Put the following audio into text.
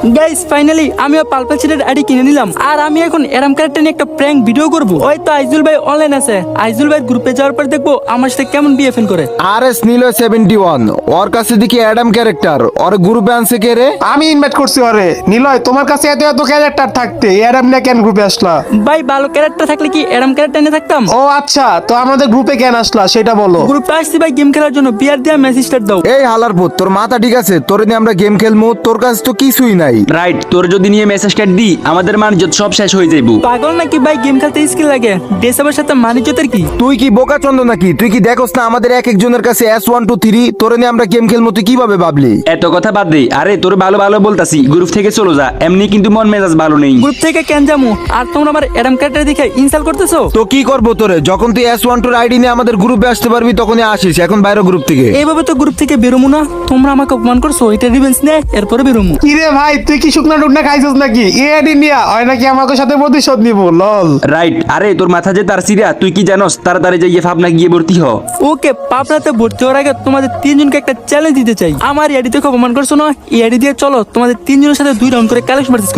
Guys finally আমিও পালপাল সিটের ID কিনে নিলাম। আর আমি এখন এরম ক্যারেক্টার নিয়ে একটা প্র্যাঙ্ক ভিডিও করব। ওই তো আইজুল ভাই অনলাইন আছে, আইজুল ভাই গ্রুপে যাওয়ার পর দেখবো আমার সাথে কেমন বিএফএন করে। আরএস নিলো 71 ওর কাছে দেখি অ্যাডাম ক্যারেক্টার, ওর গ্রুপে আনছে কে রে? আমি ইনভাইট করছি ওরে। নিলয়, তোমার কাছে এত এত ক্যারেক্টার থাকতে এরম না কেন গ্রুপে আসলা? ভাই ভালো ক্যারেক্টার থাকলে কি এরম ক্যারেক্টার নিয়ে থাকতাম? ও আচ্ছা, তো আমাদের গ্রুপে কেন আসলা সেটা বলো। গ্রুপে আসছি ভাই গেম খেলার জন্য, বিয়ার দিয়ে মেসেজ স্টার্ট দাও। এই হালার পুত, তোর মাথা ঠিক আছে? তোরে নিয়ে আমরা গেম খেলবো? তোর কাছে তো কিছুই নাই। রাইট, তোর যদি নিয়ে মেসেজ কাট দি আমাদের মানজত সব শেষ হয়ে যাইবো। পাগল নাকি ভাই? গেম খেলতে স্কিল লাগে, ডেসাবের সাথে মানিজ্যতের কি? তুই কি বোকা চন্দ নাকি? তুই কি দেখোস না আমাদের এক একজনের কাছে S1 2 3? তোরে নিয়ে আমরা গেম খেলবো, তুই কিভাবে ভাবলি? এত কথা বাদ দে, আরে তোর ভালো ভালো বলতাছি, গ্রুপ থেকে চলে যা, এমনি কিন্তু মন মেজাজ ভালো নেই। গ্রুপ থেকে কেন যামু? আর তোমরা আমার এরম ক্যারেক্টার দেখে ইনসাল্ট করতেছো। তো কি করবো তোরে? যখন তুই S1 2 আইডি নিয়ে আমাদের গ্রুপে আসতে পারবি তখনই আসিস, এখন বাইরে গ্রুপ থেকে। এইভাবে তো গ্রুপ থেকে বেরোমু না। তোমরা আমাকে অপমান করছো, এটা রিভেঞ্জ নে, এরপরে বেরোমু। কিরে ভাই, তুই কি শুকনা টুকনা খাইছিস নাকি? এ আইডি নিয়া হয় নাকি আমাকে সাথে প্রতিশোধ নিব? লল। রাইট, আরে তোর মাথা যে তার সিরা, তুই কি জানোস? তাড়াতাড়ি যাইয়ে ভাবনা গিয়ে ভর্তি হ। ওকে, পাপড়াতে ভর্তি হওয়ার আগে তোমাদের তিনজনকে একটা চ্যালেঞ্জ দিতে চাই। আমার এডি থেকে অপমান করছো না, এই এডি দিয়ে চলো তোমাদের তিনজনের সাথে 2 রাউন্ড করে কালেক্ট মারতেছ।